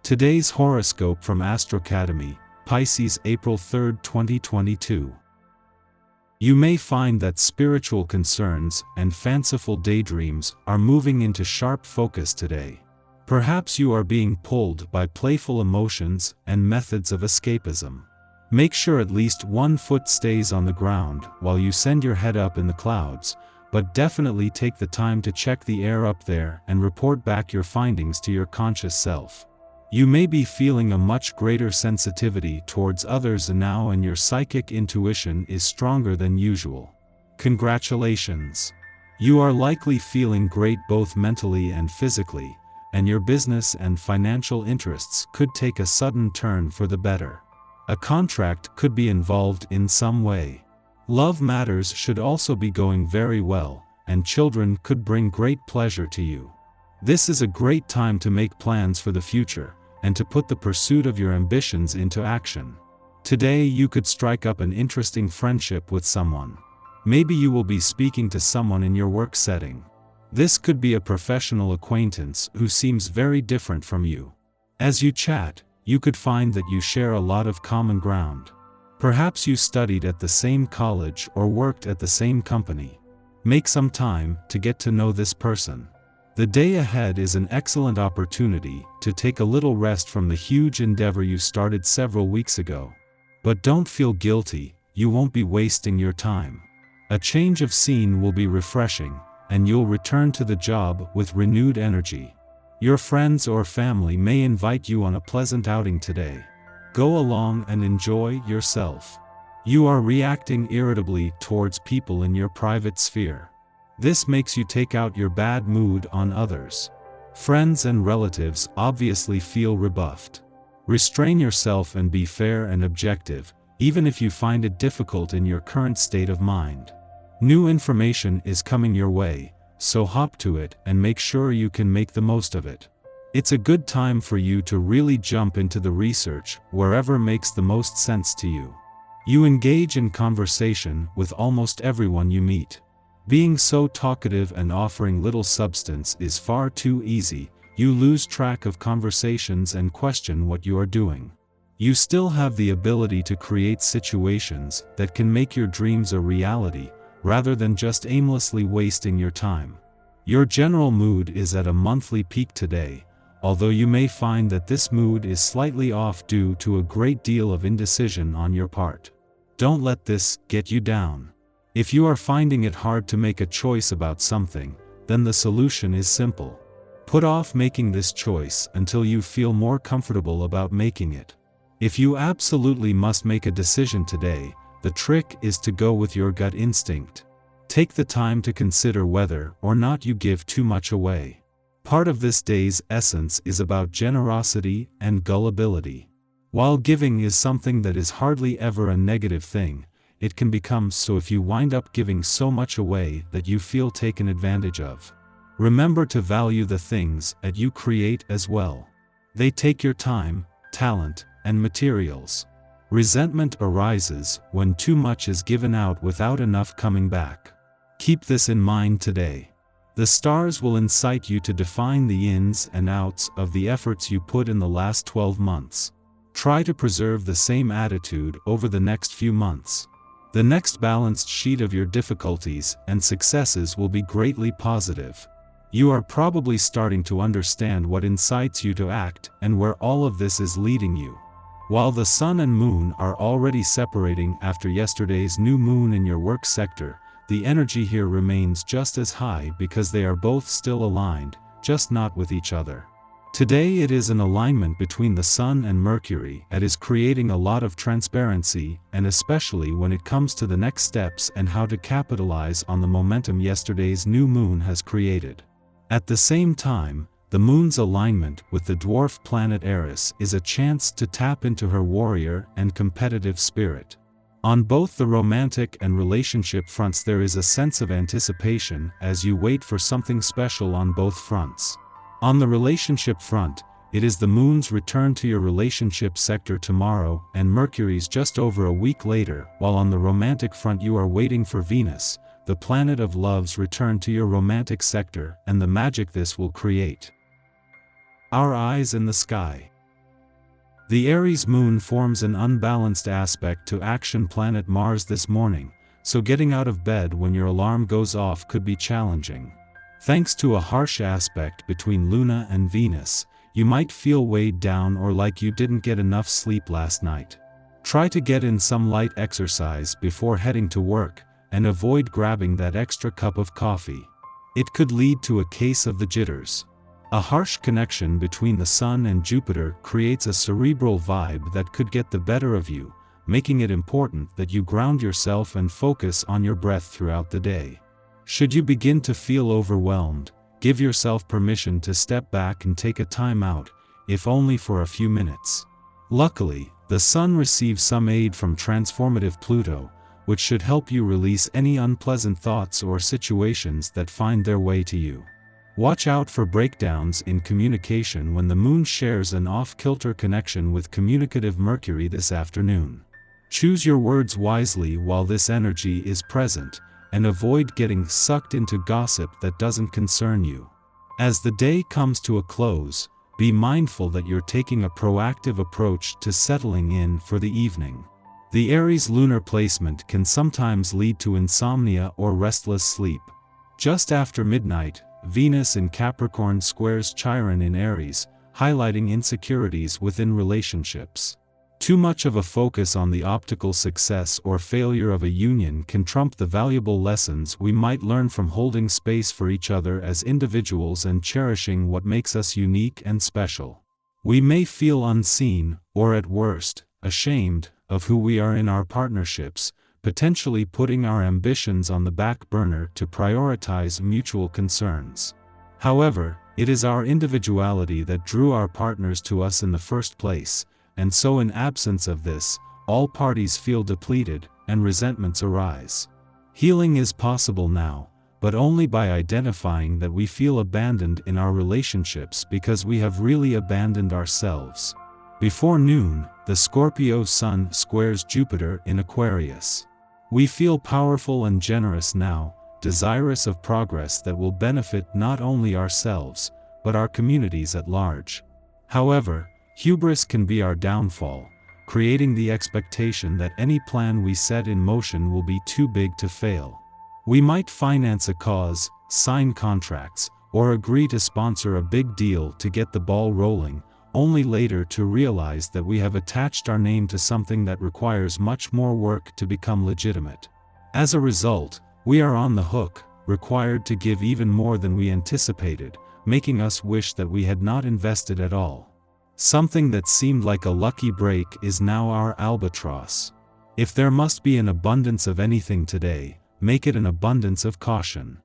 Today's horoscope from Astrocademy, Pisces April 3, 2022. You may find that spiritual concerns and fanciful daydreams are moving into sharp focus today. Perhaps you are being pulled by playful emotions and methods of escapism. Make sure at least one foot stays on the ground while you send your head up in the clouds, but definitely take the time to check the air up there and report back your findings to your conscious self. You may be feeling a much greater sensitivity towards others now, and your psychic intuition is stronger than usual. Congratulations! You are likely feeling great both mentally and physically, and your business and financial interests could take a sudden turn for the better. A contract could be involved in some way. Love matters should also be going very well, and children could bring great pleasure to you. This is a great time to make plans for the future, and to put the pursuit of your ambitions into action. Today you could strike up an interesting friendship with someone. Maybe you will be speaking to someone in your work setting. This could be a professional acquaintance who seems very different from you. As you chat, you could find that you share a lot of common ground. Perhaps you studied at the same college or worked at the same company. Make some time to get to know this person. The day ahead is an excellent opportunity to take a little rest from the huge endeavor you started several weeks ago. But don't feel guilty, you won't be wasting your time. A change of scene will be refreshing, and you'll return to the job with renewed energy. Your friends or family may invite you on a pleasant outing today. Go along and enjoy yourself. You are reacting irritably towards people in your private sphere. This makes you take out your bad mood on others. Friends and relatives obviously feel rebuffed. Restrain yourself and be fair and objective, even if you find it difficult in your current state of mind. New information is coming your way, so hop to it and make sure you can make the most of it. It's a good time for you to really jump into the research wherever makes the most sense to you. You engage in conversation with almost everyone you meet. Being so talkative and offering little substance is far too easy. You lose track of conversations and question what you are doing. You still have the ability to create situations that can make your dreams a reality, rather than just aimlessly wasting your time. Your general mood is at a monthly peak today, although you may find that this mood is slightly off due to a great deal of indecision on your part. Don't let this get you down. If you are finding it hard to make a choice about something, then the solution is simple. Put off making this choice until you feel more comfortable about making it. If you absolutely must make a decision today, the trick is to go with your gut instinct. Take the time to consider whether or not you give too much away. Part of this day's essence is about generosity and gullibility. While giving is something that is hardly ever a negative thing, it can become so if you wind up giving so much away that you feel taken advantage of. Remember to value the things that you create as well. They take your time, talent, and materials. Resentment arises when too much is given out without enough coming back. Keep this in mind today. The stars will incite you to define the ins and outs of the efforts you put in the last 12 months. Try to preserve the same attitude over the next few months. The next balanced sheet of your difficulties and successes will be greatly positive. You are probably starting to understand what incites you to act and where all of this is leading you. While the sun and moon are already separating after yesterday's new moon in your work sector, the energy here remains just as high because they are both still aligned, just not with each other. Today it is an alignment between the Sun and Mercury that is creating a lot of transparency, and especially when it comes to the next steps and how to capitalize on the momentum yesterday's new moon has created. At the same time, the moon's alignment with the dwarf planet Eris is a chance to tap into her warrior and competitive spirit. On both the romantic and relationship fronts there is a sense of anticipation as you wait for something special on both fronts. On the relationship front, it is the moon's return to your relationship sector tomorrow and Mercury's just over a week later, while on the romantic front you are waiting for Venus, the planet of love's return to your romantic sector and the magic this will create. Our eyes in the sky. The Aries moon forms an unbalanced aspect to action planet Mars this morning, so getting out of bed when your alarm goes off could be challenging. Thanks to a harsh aspect between Luna and Venus, you might feel weighed down or like you didn't get enough sleep last night. Try to get in some light exercise before heading to work, and avoid grabbing that extra cup of coffee. It could lead to a case of the jitters. A harsh connection between the Sun and Jupiter creates a cerebral vibe that could get the better of you, making it important that you ground yourself and focus on your breath throughout the day. Should you begin to feel overwhelmed, give yourself permission to step back and take a time out, if only for a few minutes. Luckily, the Sun receives some aid from transformative Pluto, which should help you release any unpleasant thoughts or situations that find their way to you. Watch out for breakdowns in communication when the Moon shares an off-kilter connection with communicative Mercury this afternoon. Choose your words wisely while this energy is present, and avoid getting sucked into gossip that doesn't concern you. As the day comes to a close, be mindful that you're taking a proactive approach to settling in for the evening. The Aries lunar placement can sometimes lead to insomnia or restless sleep. Just after midnight, Venus in Capricorn squares Chiron in Aries, highlighting insecurities within relationships. Too much of a focus on the optical success or failure of a union can trump the valuable lessons we might learn from holding space for each other as individuals and cherishing what makes us unique and special. We may feel unseen, or at worst, ashamed, of who we are in our partnerships, potentially putting our ambitions on the back burner to prioritize mutual concerns. However, it is our individuality that drew our partners to us in the first place, and so in absence of this, all parties feel depleted, and resentments arise. Healing is possible now, but only by identifying that we feel abandoned in our relationships because we have really abandoned ourselves. Before noon, the Scorpio Sun squares Jupiter in Aquarius. We feel powerful and generous now, desirous of progress that will benefit not only ourselves, but our communities at large. However, hubris can be our downfall, creating the expectation that any plan we set in motion will be too big to fail. We might finance a cause, sign contracts, or agree to sponsor a big deal to get the ball rolling, only later to realize that we have attached our name to something that requires much more work to become legitimate. As a result, we are on the hook, required to give even more than we anticipated, making us wish that we had not invested at all. Something that seemed like a lucky break is now our albatross. If there must be an abundance of anything today, make it an abundance of caution.